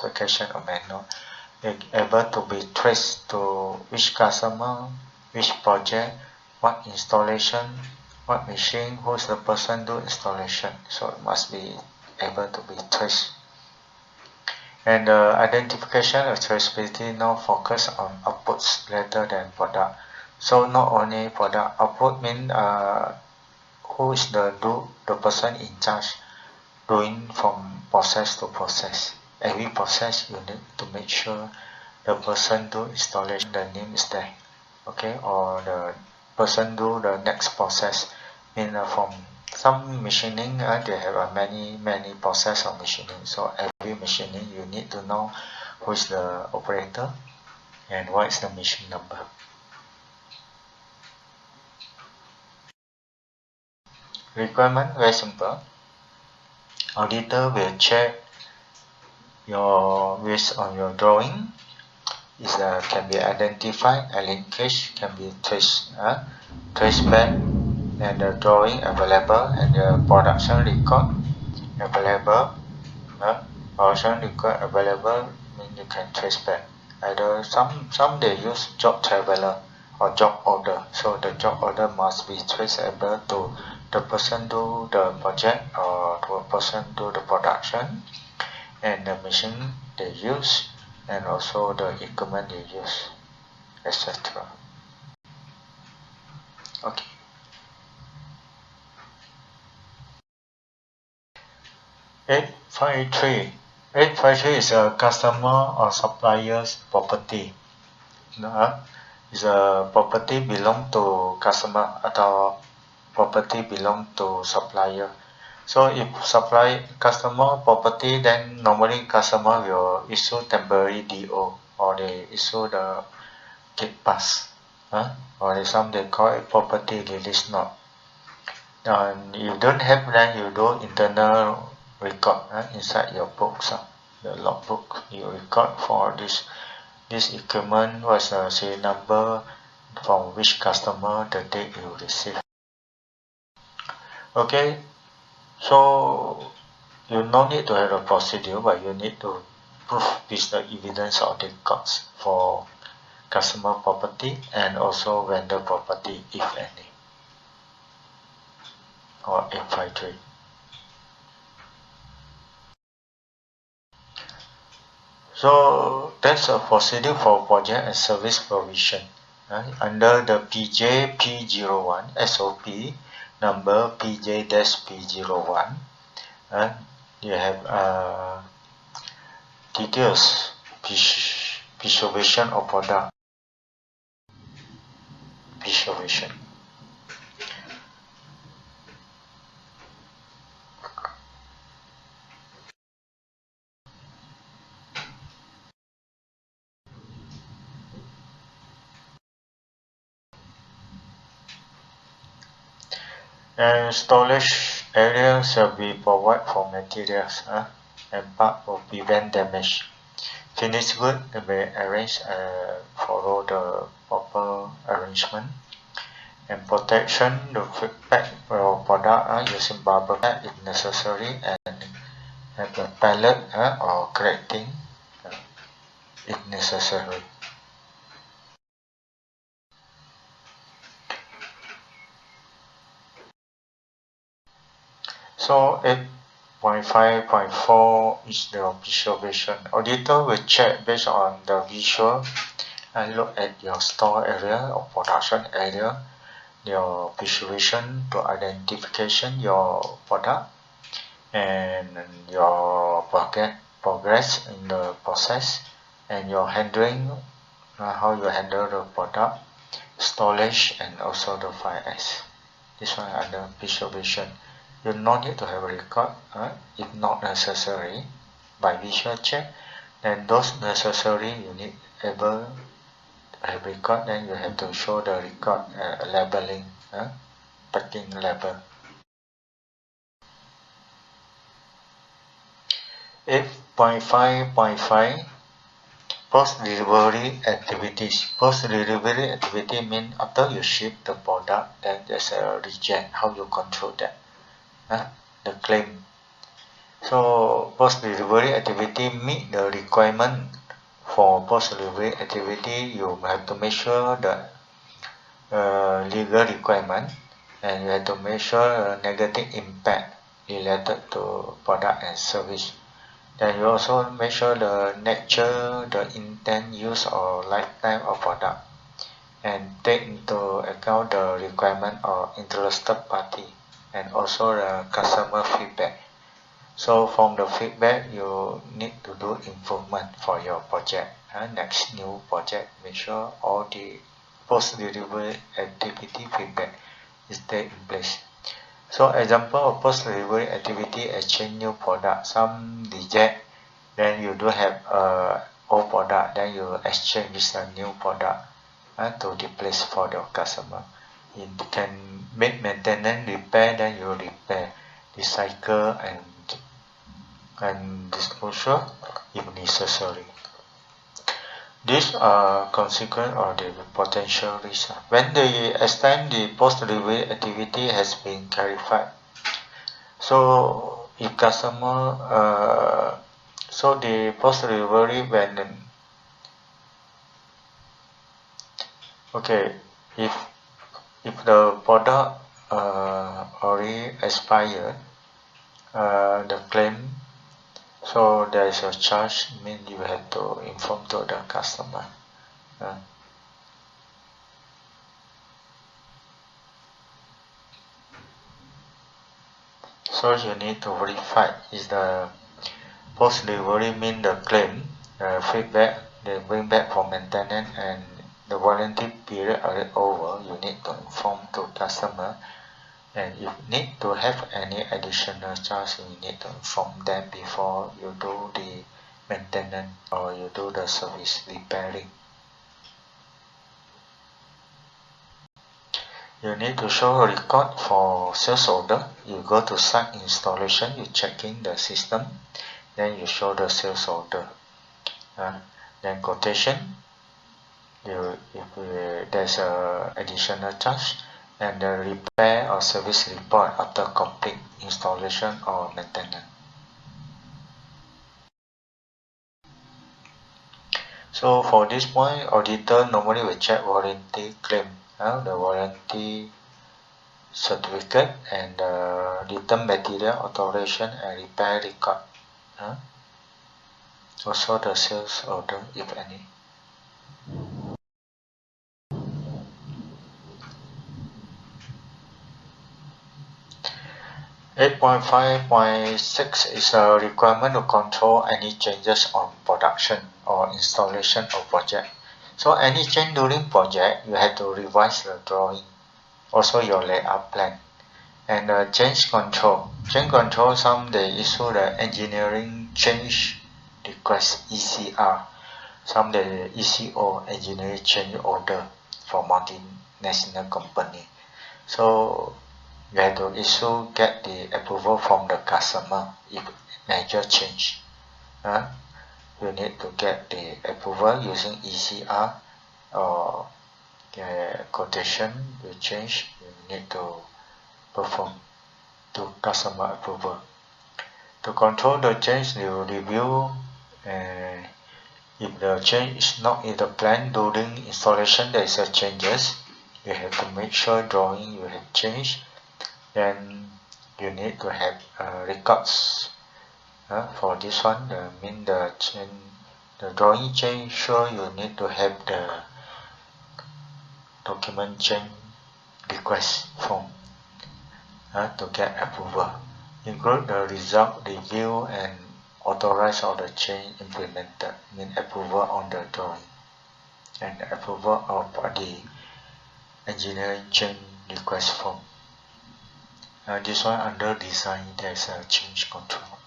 identification of manual. It's able to be traced to which customer, which project, what installation, what machine, who's the person do installation. So it must be able to be traced. And the identification of traceability now focus on outputs rather than product. So not only product output mean who is the person in charge doing from process to process. Every process you need to make sure the person do installation, the name is there, okay, or the person do the next process. Mean from some machining, they have many process of machining. So every machining you need to know who is the operator and what is the machine number. Requirement very simple. Auditor will check your based on your drawing is can be identified, a linkage can be traced back, and the drawing available and the production record available. Production record available means you can trace back. Either some they use job traveler or job order. So the job order must be traceable to the person do the project or to a person do the production, and the machine they use, and also the equipment they use, etc. Okay. Eight five three is a customer or supplier's property. Is a property belong to customer atau property belong to supplier. So if supply customer property, then normally customer will issue temporary DO, or they issue the gate pass, or some they call it property release note. And you don't have, then you do internal record inside your books, the logbook. You record for this equipment, what's the serial number, from which customer, the date you receive. Okay, so you no need to have a procedure, but you need to prove with the evidence of the records for customer property and also vendor property, if any, or 853. So that's a procedure for project and service provision. Under the PJ-P01 SOP number PJ-P01, you have details preservation of product. Preservation. And storage area shall be provided for materials and part will prevent damage. Finished good will be arranged follow the proper arrangement. And protection the feedback for product using bubble wrap if necessary, and have a pallet or grating if necessary. So 8.5.4 is the preservation. Auditor will check based on the visual and look at your store area or production area, your preservation to identification your product, and your progress in the process, and your handling, how you handle the product, storage, and also the 5S. This one under preservation. You no need to have a record if not necessary. By visual check, then those necessary you need able have record, then you have to show the record labeling, packing label. 8.5.5 post-delivery activities. Post-delivery activity means after you ship the product, then there's a reject. How you control that? The claim. So post-delivery activity meet the requirement. For post-delivery activity, you have to make sure the legal requirement, and you have to make sure negative impact related to product and service. Then you also make sure the nature, the intent, use or lifetime of product, and take into account the requirement of interested party and also the customer feedback. So from the feedback, you need to do improvement for your project. Next new project, make sure all the post-delivery activity feedback is there in place. So example of post-delivery activity, exchange new product, some reject, then you do have old product, then you exchange with a new product to replace for your customer. You can make maintenance, repair, then you repair, recycle and disposal if necessary. These are consequence of the potential risk. When the extent the post-delivery activity has been clarified, so if customer, so the post-delivery when, okay, if the product already expired, the claim, so there is a charge, means you have to inform to the customer. So you need to verify is the post-delivery mean the claim, feedback, they bring back for maintenance and the warranty period are over. You need to inform to customer, and if need to have any additional charge, you need to inform them before you do the maintenance or you do the service repairing. You need to show a record for sales order. You go to site installation, you check in the system, then you show the sales order. Then quotation, if there's a additional charge, and the repair or service report after complete installation or maintenance. So for this point, auditor normally will check warranty claim, the warranty certificate and the return material alteration and repair record. Also the sales order, if any. 8.5.6 is a requirement to control any changes on production or installation of project. So any change during project, you have to revise the drawing, also your layout plan. And change control. Change control, some they issue the engineering change request ECR. Some the ECO, engineering change order for multinational company. So you have to get the approval from the customer if major change. You need to get the approval using ECR or quotation. You change, you need to perform to customer approval. To control the change, you review if the change is not in the plan during installation, there is a changes. You have to make sure drawing you have changed. Then you need to have records for this one. Mean the change, the drawing change. Sure, you need to have the document change request form to get approval. Include the result review and authorize all the change implemented. Mean approval on the drawing and approval of the engineering change request form. This one under design, there's a change control.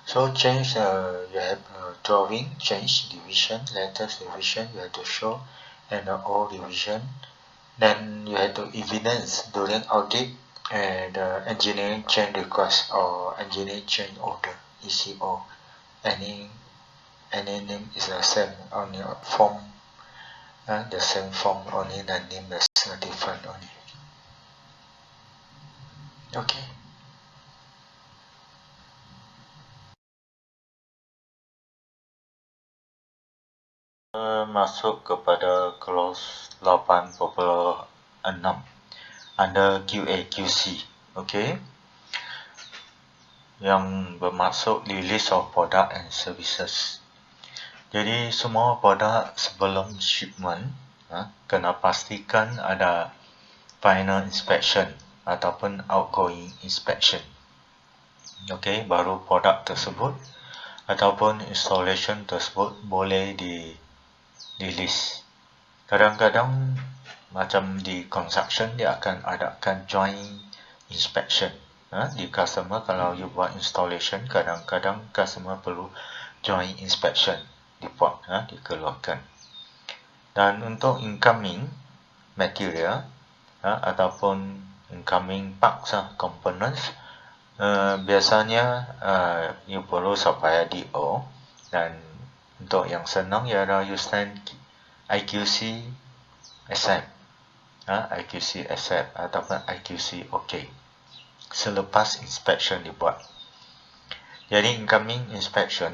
So change, you have drawing, change, division, letters division, you have to show, and all division. Then you have to evidence during audit and engineering change request or engineering change order, ECO. Any name is the same on your form. The same form, only the name is different only. Okay. Masuk kepada clause 8.6 under QA QC. Okay. Yang bermaksud release of product and services. Jadi semua produk sebelum shipment kena pastikan ada final inspection ataupun outgoing inspection. Okay, baru produk tersebut ataupun installation tersebut boleh di-release. Kadang-kadang macam di construction dia akan adakan joint inspection. Di customer kalau you buat installation, kadang-kadang customer perlu joint inspection report dikeluarkan. Dan untuk incoming material ataupun incoming parts components, biasanya you perlu supaya DO, dan untuk yang senang ialah you send IQC accept, IQC accept ataupun IQC OK selepas inspection dibuat. Jadi incoming inspection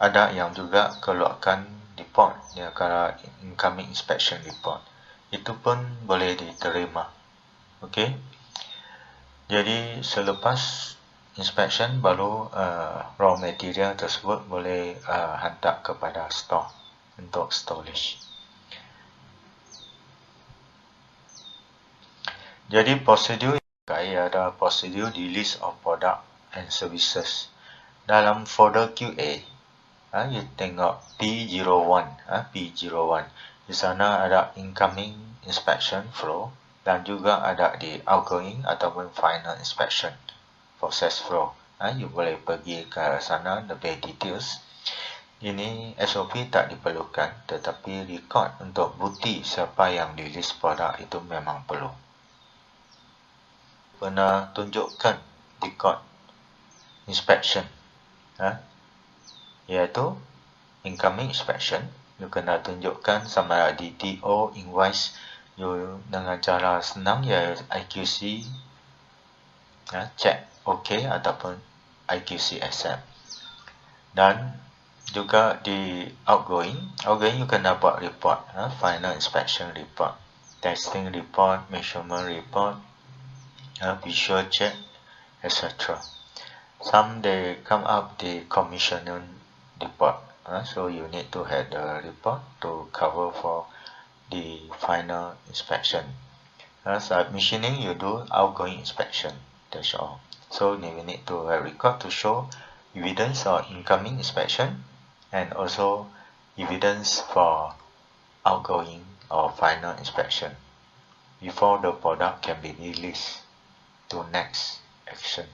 ada yang juga keluarkan report, ya, kalau incoming inspection report itu pun boleh diterima. Okey. Jadi selepas inspection baru raw material tersebut boleh hantar kepada store untuk storage. Jadi prosedur ada prosedur release of product and services. Dalam folder QA, you tengok P01, P01. Di sana ada incoming inspection flow dan juga ada di outgoing ataupun final inspection process flow. You boleh pergi ke sana lebih details. Ini SOP tak diperlukan, tetapi record untuk bukti siapa yang release produk itu memang perlu. Pernah tunjukkan record inspection, iaitu incoming inspection. You kena tunjukkan sama ada DTO, invoice you dengan cara senang, iaitu IQC check OK ataupun IQC accept. Dan juga di outgoing you kena buat report, final inspection report, testing report, measurement report, visual check, etc. Some they come up the commissioning report, so you need to have the report to cover for the final inspection. Submissioning you do outgoing inspection, that's all. So you need to have record to show evidence of incoming inspection and also evidence for outgoing or final inspection before the product can be released to next action.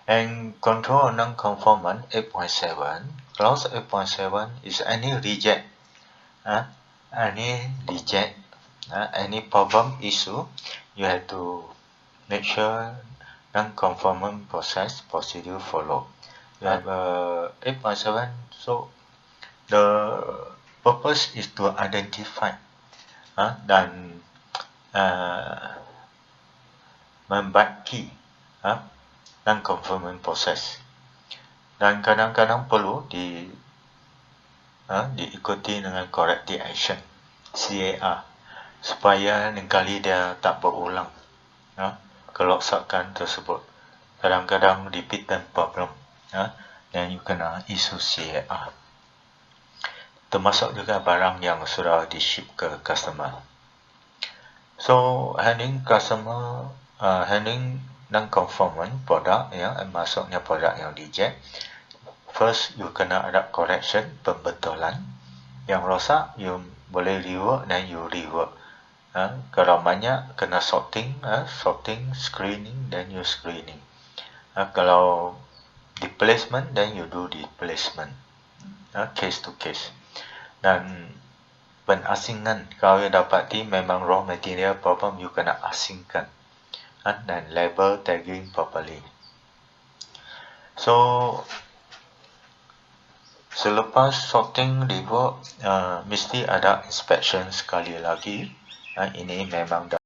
And control non-conformance 8.7, clause 8.7 is any reject, any problem issue, you have to make sure non-conformance procedure follow. You have 8.7, so the purpose is to identify dan membaki non-conformance process, dan kadang-kadang perlu diikuti dengan corrective action CAR supaya kali dia tak berulang keloksakan tersebut. Kadang-kadang repeated problem, dan you kena isu CAR, termasuk juga barang yang sudah di-ship ke customer. So handling customer, handling non-conformant product, maksudnya produk yang reject. First you kena ada correction, pembetulan. Yang rosak you boleh rework dan you rework. Kalau banyak kena sorting, screening, then you screening. Kalau replacement, then you do replacement, case to case. Dan penasingan, kalau you dapati memang raw material problem, you kena asingkan dan label tagging properly. So selepas sorting rework, mesti ada inspection sekali lagi. Ini memang